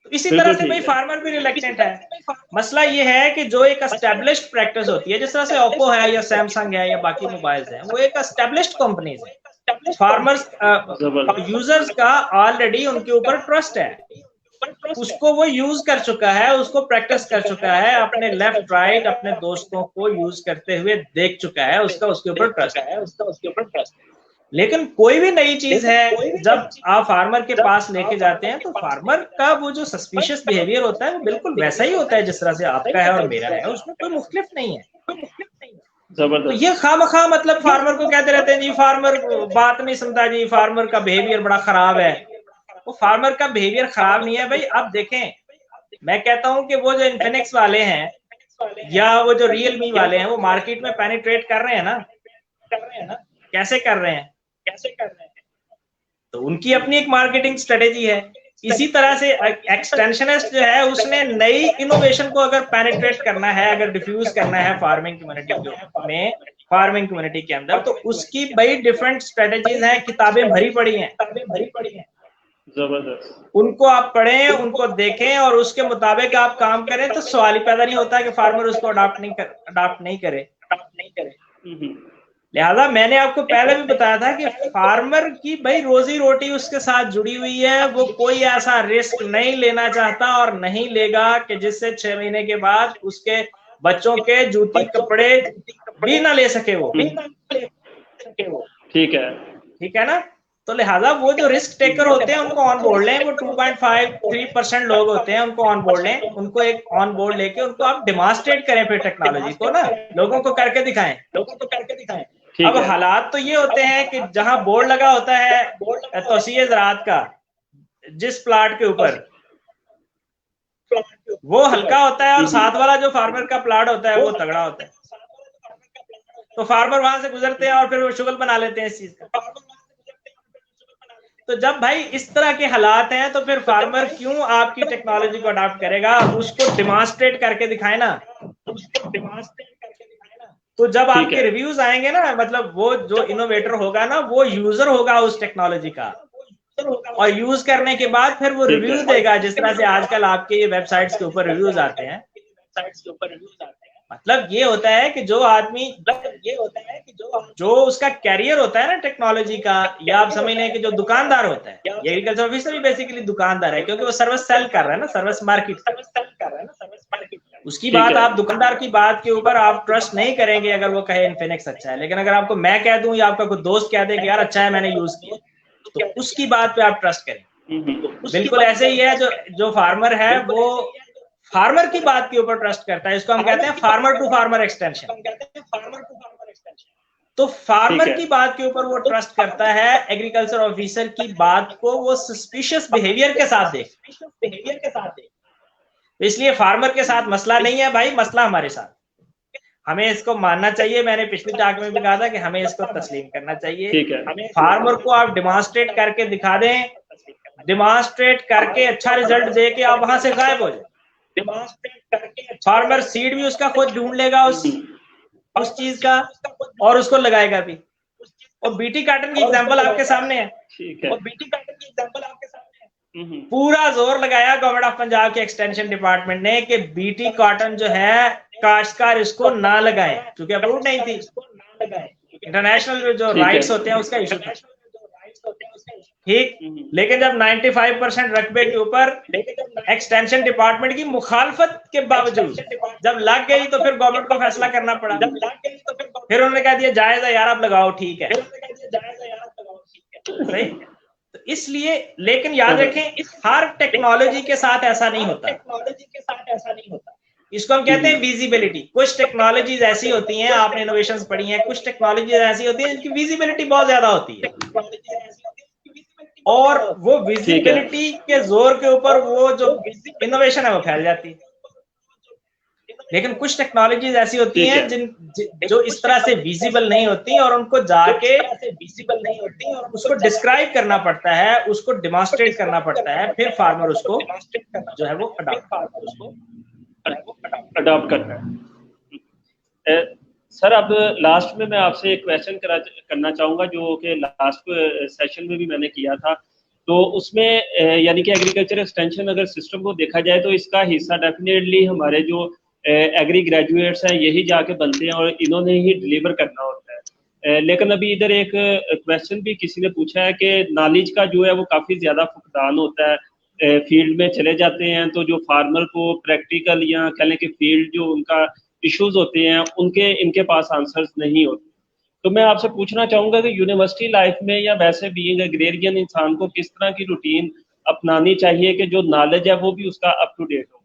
तो इसी तरह से भाई फार्मर भी रिलेक्टेंट है। मसला ये है कि जो एक एस्टेब्लिश्ड प्रैक्टिस होती है, जिस तरह से ओप्पो है या सैमसंग है या बाकी मोबाइल्स हैं, वो एक एस्टेब्लिश्ड कंपनीज है। फार्मर्स यूजर्स का ऑलरेडी उनके ऊपर ट्रस्ट है, उसको वो यूज कर चुका है, उसको प्रैक्टिस कर चुका है, अपने लेफ्ट राइट अपने दोस्तों को यूज करते हुए देख चुका है, उसका उसके ऊपर ट्रस्ट है। लेकिन कोई भी नई चीज है जब आप फार्मर के पास लेके जाते हैं, तो फार्मर का वो जो सस्पिशियस बिहेवियर होता है वो बिल्कुल वैसा ही होता है जिस तरह से आपका है और मेरा है, उसमें कोई मुख्तलिफ नहीं है। तो ये खामखा मतलब फार्मर को कहते रहते हैं जी फार्मर बात नहीं सुनता, जी फार्मर का बिहेवियर बड़ा खराब है। वो फार्मर का बिहेवियर खराब नहीं है भाई। अब देखें, मैं कहता हूं कि वो जो इन्फिनिक्स वाले हैं या वो जो रियलमी वाले हैं, वो मार्केट में पेनिट्रेट कर रहे हैं ना, कैसे कर रहे हैं? तो उनकी अपनी एक मार्केटिंग स्ट्रेटेजी है। इसी तरह से एक्सटेंशनिस्ट जो है, उसने नई इनोवेशन को अगर पेनिट्रेट करना है, अगर डिफ्यूज करना है फार्मिंग कम्युनिटी में, फार्मिंग कम्युनिटी के अंदर, तो उसकी बड़ी डिफरेंट स्ट्रेटेजीज हैं, किताबें भरी पड़ी हैं। जबरदस्त। उनको आप पढ़ें, उनको देखें और उसके मुताबिक आप काम करें, तो सवाल ही पैदा नहीं होता कि फार्मर उसको अडॉप्ट नहीं करे। लिहाजा मैंने आपको पहले भी बताया था कि फार्मर की भाई रोजी रोटी उसके साथ जुड़ी हुई है, वो कोई ऐसा रिस्क नहीं लेना चाहता और नहीं लेगा कि जिससे 6 महीने के बाद उसके बच्चों के जूती कपड़े भी ना ले सके वो। ठीक है ना? तो लिहाजा वो जो रिस्क टेकर होते हैं उनको ऑन बोर्ड लें। वो 2.53% लोग होते हैं, उनको ऑन बोर्ड लें। उनको एक ऑन बोर्ड लेके उनको आप डेमोन्स्ट्रेट करें फिर टेक्नोलॉजी को ना, लोगों को करके दिखाएं। अब हालात तो ये होते हैं कि जहां बोर्ड लगा होता है तौसीए ज़राअत का, जिस प्लाट के ऊपर, वो हल्का होता है और साथ वाला जो फार्मर का प्लाट होता है वो तगड़ा होता है। तो फार्मर वहां से गुजरते हैं और फिर वो शुगल बना लेते हैं इस चीज का। तो जब भाई इस तरह के हालात हैं, तो फिर फार्मर क्यों आपकी टेक्नोलॉजी को अडॉप्ट करेगा? उसको डेमोन्स्ट्रेट करके दिखाए ना। तो जब आपके रिव्यूज आएंगे ना, मतलब वो जो इनोवेटर होगा ना, वो यूजर होगा उस टेक्नोलॉजी का, और यूज करने के बाद फिर वो रिव्यूज देगा, जिस तरह से आजकल आपके ये वेबसाइट्स के ऊपर रिव्यूज आते हैं। मतलब ये होता है कि जो आदमी, जो उसका कैरियर होता है ना टेक्नोलॉजी का, या आप समझ लें कि जो दुकानदार होता है, एग्रीकल्चर ऑफिसर भी बेसिकली दुकानदार है, क्योंकि वो सर्विस सेल कर रहा है ना, सर्विस मार्केट। उसकी बात, आप दुकानदार की बात के ऊपर आप ट्रस्ट नहीं करेंगे अगर वो कहे इन्फिनिक्स अच्छा है। लेकिन अगर आपको मैं कह दूं या आपका कोई दोस्त कह दे कि यार अच्छा है, मैंने यूज किया, तो उसकी बात पे आप ट्रस्ट करें। बिल्कुल ऐसे ही है जो फार्मर है, वो फार्मर की बात के ऊपर ट्रस्ट करता है। इसको हम कहते हैं फार्मर टू फार्मर एक्सटेंशन। तो फार्मर की बात के ऊपर वो ट्रस्ट करता है, एग्रीकल्चर ऑफिसर की बात को वो सस्पिशियस बिहेवियर के साथ देख। इसलिए फार्मर के साथ मसला नहीं है भाई, मसला हमारे साथ। हमें इसको मानना चाहिए। मैंने पिछली टाक में भी कहा था कि हमें इसको तस्लीम करना चाहिए। फार्मर को आप डिमॉन्स्ट्रेट करके दिखा दें, डिमॉन्स्ट्रेट करके अच्छा रिजल्ट दे के आप वहां से गायब हो जाए। फार्मर सीड भी उसका खुद ढूंढ लेगा उस चीज का, और उसको लगाएगा भी। और बीटी कॉटन की एग्जांपल आपके सामने है। पूरा जोर लगाया गवर्नमेंट ऑफ पंजाब के एक्सटेंशन डिपार्टमेंट ने कि बीटी कॉटन जो है काश्तकार इसको ना लगाएं, क्योंकि अप्रूव नहीं थी। इंटरनेशनल जो राइट्स होते हैं उसका इशू था, ठीक। लेकिन जब 95% रकबे के ऊपर एक्सटेंशन डिपार्टमेंट की मुखालफत के बावजूद जब लग गई, तो फिर गवर्नमेंट को फैसला करना पड़ा। फिर उन्होंने कह दिया जायज है यार, आप लगाओ, ठीक है, सही। तो इसलिए, लेकिन याद रखें, हर टेक्नोलॉजी के साथ ऐसा नहीं होता। इसको हम कहते हैं विजिबिलिटी। कुछ टेक्नोलॉजीज ऐसी होती हैं, आपने इनोवेशंस पढ़ी हैं, कुछ टेक्नोलॉजीज ऐसी होती हैं जिनकी विजिबिलिटी बहुत ज्यादा होती है, और वो विजिबिलिटी के जोर के ऊपर वो जो इनोवेशन है वो फैल जाती है। लेकिन कुछ टेक्नोलॉजीज ऐसी होती हैं जो इस तरह से विजिबल नहीं होती, और उनको जाके उसको डिस्क्राइब करना पड़ता है, उसको डिमॉन्स्ट्रेट करना पड़ता है, फिर फार्मर उसको जो है वो अडॉप्ट करता है। सर, अब लास्ट में मैं आपसे एक क्वेश्चन करना चाहूंगा, जो कि लास्ट सेशन में भी मैंने किया था तो उसमें यानी कि एग्रीकल्चर एक्सटेंशन अगर सिस्टम को देखा जाए तो इसका हिस्सा डेफिनेटली हमारे जो एग्री ग्रेजुएट्स हैं यही जाके बनते हैं और इन्होंने ही डिलीवर करना होता है। लेकिन अभी इधर एक क्वेश्चन भी किसी ने पूछा है कि नॉलेज का जो है वो काफ़ी ज़्यादा फुकदान होता है। फील्ड में चले जाते हैं तो जो फार्मर को प्रैक्टिकल या कह लें कि फील्ड जो उनका इश्यूज होते हैं उनके इनके पास आंसर्स नहीं होते। तो मैं आपसे पूछना चाहूंगा कि यूनिवर्सिटी लाइफ में या वैसे बीइंग एग्रेरियन इंसान को किस तरह की रूटीन अपनानी चाहिए कि जो नॉलेज है वो भी उसका अप टू डेट हो।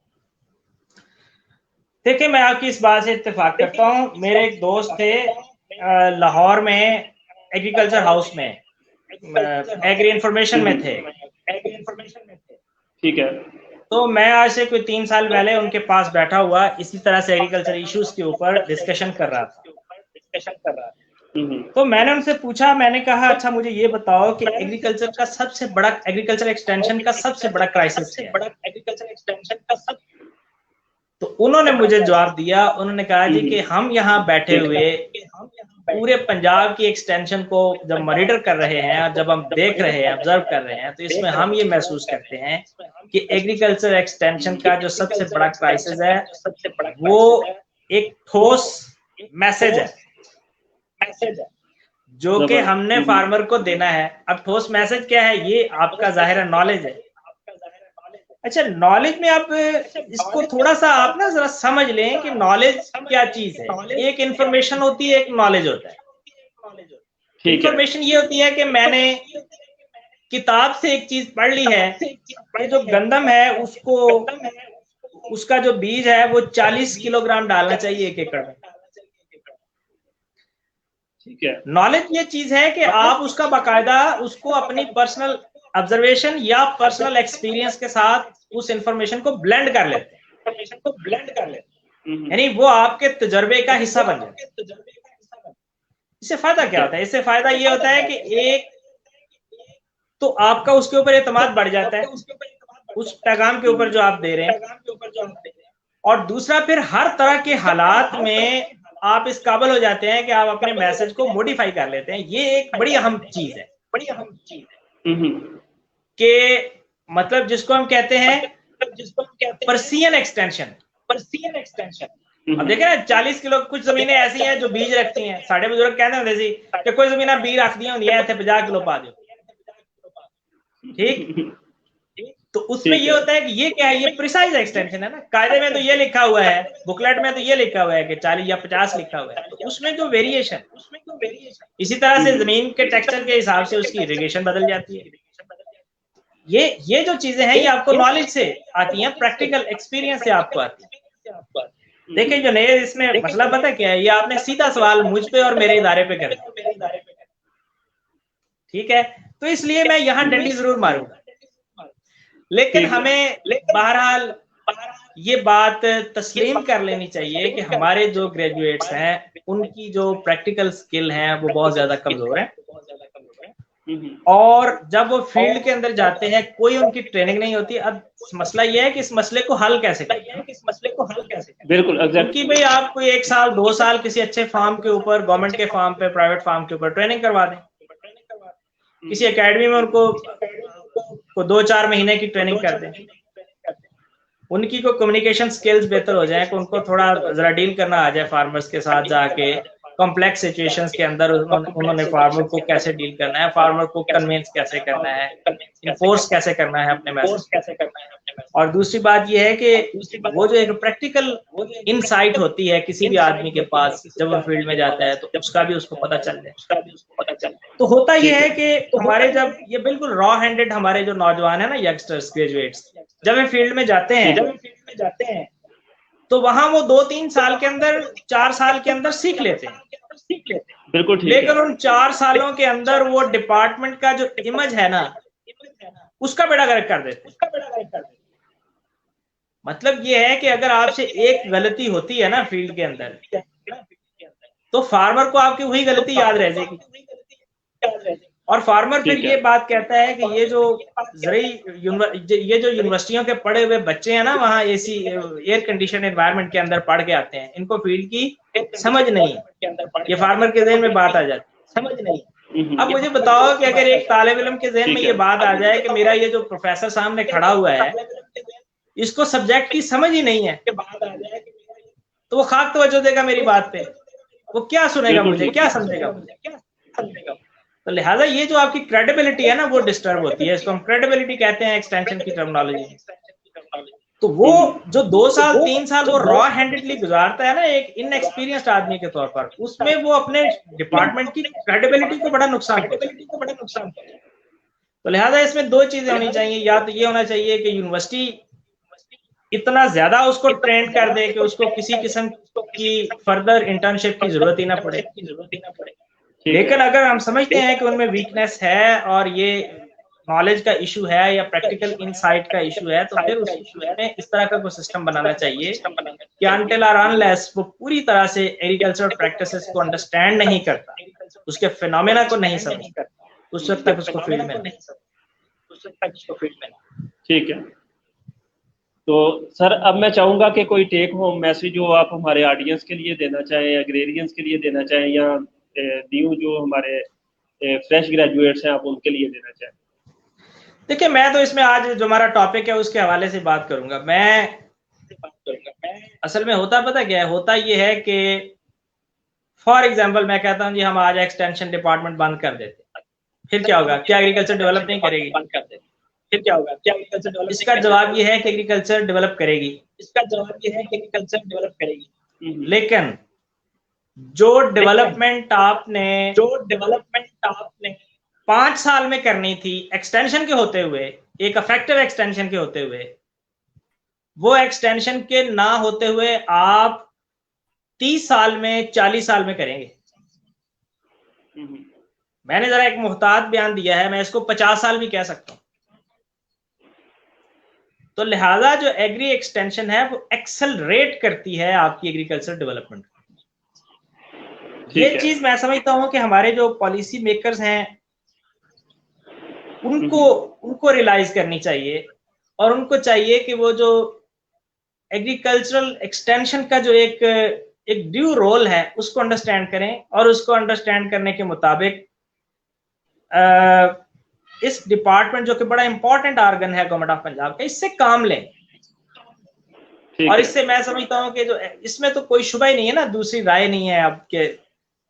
देखिए, मैं आपकी इस बात से इत्तेफाक करता हूँ। मेरे एक दोस्त थे लाहौर में एग्रीकल्चर हाउस में एग्री इंफॉर्मेशन में थे। ठीक है। तो मैं आज से कोई 3 साल पहले उनके पास बैठा हुआ इसी तरह से एग्रीकल्चर इश्यूज के ऊपर डिस्कशन कर रहा था। तो मैंने उनसे पूछा, मैंने कहा अच्छा मुझे ये बताओ कि एग्रीकल्चर का सबसे बड़ा, एग्रीकल्चर एक्सटेंशन का सबसे बड़ा क्राइसिस क्या है? तो उन्होंने मुझे जवाब दिया, उन्होंने कहा जी कि हम यहाँ बैठे हुए पूरे पंजाब की एक्सटेंशन को जब मॉनिटर कर रहे हैं और जब हम देख रहे हैं, ऑब्जर्व कर रहे हैं, तो इसमें हम ये महसूस करते हैं कि एग्रीकल्चर एक्सटेंशन का जो सबसे बड़ा क्राइसिस है वो एक ठोस मैसेज है जो कि हमने फार्मर को देना है। अब ठोस मैसेज क्या है, ये आपका जाहिर नॉलेज है। अच्छा, नॉलेज में आप इसको थोड़ा सा आप ना जरा समझ लें कि नॉलेज क्या चीज है। एक इंफॉर्मेशन होती है, एक नॉलेज होता है। इंफॉर्मेशन ये होती है कि मैंने किताब से एक चीज पढ़ ली है कि जो गंदम है उसको, उसका जो बीज है वो 40 किलोग्राम डालना चाहिए 1 एकड़ में। ठीक है। नॉलेज ये चीज है कि आप उसका बाकायदा उसको अपनी पर्सनल ऑब्जर्वेशन या पर्सनल एक्सपीरियंस के साथ उस इंफॉर्मेशन को ब्लेंड कर लेते हैं, यानी वो आपके तजर्बे का हिस्सा बन जाता है। इससे फायदा क्या होता है? इससे फायदा ये होता है कि एक तो आपका उसके ऊपर एतमाद बढ़ जाता है, उस पैगाम के ऊपर जो आप दे रहे हैं, और दूसरा फिर हर तरह के हालात में आप इस काबिल हो जाते हैं कि आप अपने मैसेज को मॉडिफाई कर लेते हैं। ये एक बड़ी अहम चीज है कि मतलब जिसको हम कहते हैं पर्सियन एक्सटेंशन। अब देखें ना, 40 किलो कुछ जमीनें ऐसी हैं जो बीज रखती हैं। साढ़े बुजुर्ग कहते होंगे सी कि कोई जमीन बीज रख दी होंगी 50 किलो पा दो, ठीक। तो उसमें ये होता है कि ये क्या है, ये प्रिसाइज एक्सटेंशन है ना। कायदे में तो ये लिखा हुआ है, बुकलेट में तो ये लिखा हुआ है कि 40 या 50 लिखा हुआ है, तो उसमें जो वेरिएशन, इसी तरह से जमीन के टेक्सचर के हिसाब से उसकी इरिगेशन बदल जाती है। ये जो चीजें हैं ये आपको नॉलेज से आती हैं, प्रैक्टिकल एक्सपीरियंस से आपको आती है। देखिए जो नए इसमें मसला पता क्या है, ये आपने सीधा सवाल मुझ पे और मेरे इदारे पे कर दिया, ठीक है। तो इसलिए मैं यहाँ डंडी जरूर मारूंगा, लेकिन हमें बहरहाल ये बात तस्लीम कर लेनी चाहिए कि हमारे जो ग्रेजुएट्स हैं उनकी जो प्रैक्टिकल स्किल हैं वो बहुत ज्यादा कमजोर है, और जब वो फील्ड के अंदर जाते हैं कोई उनकी ट्रेनिंग नहीं होती। अब मसला ये है कि इस मसले को हल कैसे करें। बिल्कुल, क्योंकि भाई आप कोई 1 साल 2 साल किसी अच्छे फार्म के ऊपर, गवर्नमेंट के फार्म पे, प्राइवेट फार्म के ऊपर ट्रेनिंग करवा दें, किसी एकेडमी में उनको 2-4 महीने की ट्रेनिंग कर दें, उनकी को कम्युनिकेशन स्किल्स बेहतर हो जाए, कि उनको थोड़ा जरा डील करना आ जाए फार्मर्स के साथ, जाके कॉम्प्लेक्स सिचुएशंस के अंदर उन्होंने फार्मर को कैसे डील करना है, फार्मर को कन्विंस कैसे करना है, इन्फोर्स कैसे करना है अपने मैसेज। और दूसरी बात यह है कि वो जो एक प्रैक्टिकल इनसाइट होती है किसी भी आदमी के पास जब वो फील्ड में जाता है, तो उसका भी उसको पता चल जाए। तो होता यह है कि हमारे जब ये बिल्कुल रॉ हैंडेड हमारे जो नौजवान है ना, यंगस्टर्स, ग्रेजुएट्स, जब वे फील्ड में जाते हैं तो वहां वो 2-3 साल के अंदर, 4 साल के अंदर सीख लेते हैं, बिल्कुल ठीक लेकिन उन 4 सालों के अंदर वो डिपार्टमेंट का जो इमेज है ना उसका बेड़ा गर्क कर देते हैं। मतलब ये है कि अगर आपसे एक गलती होती है ना फील्ड के अंदर, तो फार्मर को आपकी वही गलती याद रह जाएगी, और फार्मर फिर ये बात कहता है कि ये जो यूनिवर्सिटियों के पढ़े हुए बच्चे हैं ना, वहाँ एसी एयर कंडीशन एनवायरनमेंट के अंदर पढ़ के आते हैं, इनको फील्ड की समझ नहीं है। ये फार्मर के ज़हन में बात आ जाती है, समझ नहीं। अब मुझे बताओ कि अगर एक तालिब इल्म के ज़हन में ये बात आ जाए कि मेरा ये जो प्रोफेसर सामने खड़ा हुआ है इसको सब्जेक्ट की समझ ही नहीं है, तो वो खाक तवज्जो देगा मेरी बात पे, वो क्या सुनेगा मुझे, क्या समझेगा मुझे। तो लिहाजा ये जो आपकी क्रेडिबिलिटी है ना वो डिस्टर्ब होती है, इसको हम क्रेडिबिलिटी कहते हैं एक्सटेंशन की टर्मिनोलॉजी। तो वो जो 2 साल 3 साल वो रॉ हैंडेडली गुजारता है ना एक इनएक्सपीरियंस्ड आदमी के तौर पर, उसमें वो अपने डिपार्टमेंट की क्रेडिबिलिटी को बड़ा नुकसान पहुंचाता है। तो लिहाजा इसमें 2 चीजें होनी चाहिए, या तो ये होना चाहिए कि यूनिवर्सिटी इतना ज्यादा उसको ट्रेंड कर दे कि उसको किसी किस्म की फर्दर इंटर्नशिप की जरूरत ही ना पड़े, लेकिन अगर हम समझते हैं कि उनमें वीकनेस है और ये नॉलेज का इशू है या प्रैक्टिकल इनसाइट का इशू है, तो फिर उसमें इस तरह का कोई सिस्टम बनाना चाहिए कि अनटिल और अनलेस वो पूरी तरह से एग्रीकल्चर प्रैक्टिसेस को अंडरस्टैंड नहीं करता, उसके फिनोमेना को नहीं समझता, उस वक्त तक उसको फील्ड में ठीक है। तो सर अब मैं चाहूंगा कि कोई टेक होम मैसेज जो आप हमारे ऑडियंस के लिए देना चाहें, एग्रेरियंस के लिए देना चाहें, या न्यू जो हमारे फ्रेश ग्रेजुएट्स हैं आप उनके लिए देना चाहें। देखिए मैं तो इसमें आज जो हमारा टॉपिक है उसके हवाले से बात करूंगा। मैं असल में होता पता क्या है, होता ये है कि फॉर एग्जांपल मैं कहता हूं जी हम आज एक्सटेंशन डिपार्टमेंट बंद कर देते, फिर क्या होगा, क्या एग्रीकल्चर डेवलप नहीं करेगी? फिर क्या होगा, क्या एग्रीकल्चर डेवलप? इसका जवाब ये है कि एग्रीकल्चर डेवलप करेगी, इसका जवाब ये है कि एग्रीकल्चर डेवलप करेगी, लेकिन जो डेवलपमेंट आपने 5 साल में करनी थी एक्सटेंशन के होते हुए, एक इफेक्टिव एक्सटेंशन के होते हुए, वो एक्सटेंशन के ना होते हुए आप 30 साल में 40 साल में करेंगे। मैंने जरा एक मुहतात बयान दिया है, मैं इसको 50 साल भी कह सकता हूं। तो लिहाजा जो एग्री एक्सटेंशन है वो एक्सेलरेट करती है आपकी एग्रीकल्चर डेवलपमेंट। ये चीज मैं समझता हूं कि हमारे जो पॉलिसी मेकर्स हैं उनको रियलाइज करनी चाहिए, और उनको चाहिए कि वो जो एग्रीकल्चरल एक्सटेंशन का जो एक ड्यू रोल है उसको अंडरस्टैंड करें, और उसको अंडरस्टैंड करने के मुताबिक इस डिपार्टमेंट जो कि बड़ा इंपॉर्टेंट ऑर्गन है गवर्नमेंट ऑफ पंजाब का, इससे काम लें। और इससे मैं समझता हूं कि जो इसमें तो कोई शुबा ही नहीं है ना, दूसरी राय नहीं है अब के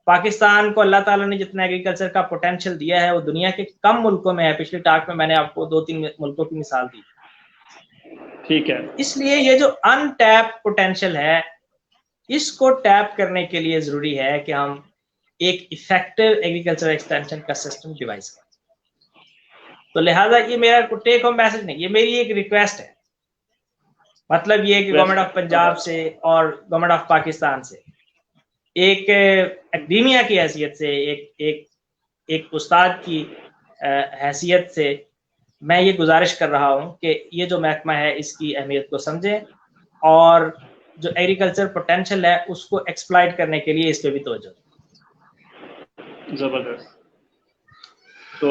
पाकिस्तान को अल्लाह ताला ने जितना एग्रीकल्चर का पोटेंशियल दिया है वो दुनिया के कम मुल्कों में है। पिछली टॉक में मैंने आपको 2-3 मुल्कों की मिसाल दी। ठीक है, इसलिए ये जो अनटैप पोटेंशियल है इसको टैप करने के लिए जरूरी है कि हम एक इफेक्टिव एग्रीकल्चर एक्सटेंशन का सिस्टम डिवाइस करें। तो लिहाजा ये मेरा टेक होम मैसेज नहीं, ये मेरी एक रिक्वेस्ट है। मतलब ये कि गवर्नमेंट ऑफ पंजाब से और गवर्नमेंट ऑफ पाकिस्तान से एक एकेडमिया की हैसियत से, एक उस्ताद की हैसियत से मैं ये गुजारिश कर रहा हूँ कि ये जो महकमा है इसकी अहमियत को समझें, और जो एग्रीकल्चर पोटेंशियल है उसको एक्सप्लॉइट करने के लिए इस पे भी तवज्जो दें। जबरदस्त। तो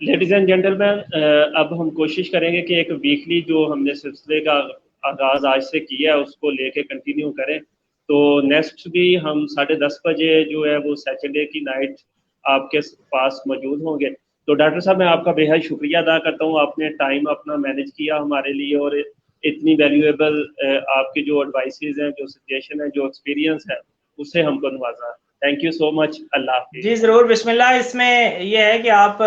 लेडीज एंड जेंटलमैन, अब हम कोशिश करेंगे कि एक वीकली जो हमने सिलसिले का आगाज आज से किया है उसको लेके कंटिन्यू करें। तो नेक्स्ट भी हम 10:30 बजे जो है वो सैटरडे की नाइट आपके पास मौजूद होंगे। तो डॉक्टर साहब मैं आपका बेहद शुक्रिया अदा करता हूँ, आपने टाइम अपना मैनेज किया हमारे लिए, और इतनी वैल्यूएबल आपके जो एडवाइसेस हैं, जो सजेशन है, जो एक्सपीरियंस है उससे हमको नवाजा। Thank you so much. अल्लाह हाफिज़। जी जरूर, बिस्मिल्लाह। इसमें यह है कि आप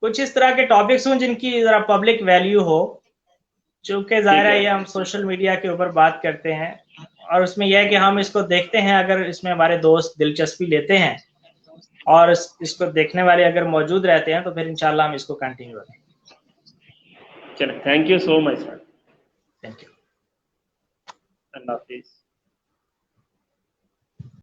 कुछ इस तरह के टॉपिक्स हों जिनकी जरा पब्लिक वैल्यू हो, चूंकि जाहिर है ये हम सोशल मीडिया के ऊपर बात करते हैं, और उसमें यह है कि हम इसको देखते हैं, अगर इसमें हमारे दोस्त दिलचस्पी लेते हैं और इसको देखने वाले अगर मौजूद रहते हैं तो फिर इंशाल्लाह हम इसको कंटिन्यू करेंगे। चलो, thank you so much sir. Thank you. अल्लाह हाफिज़।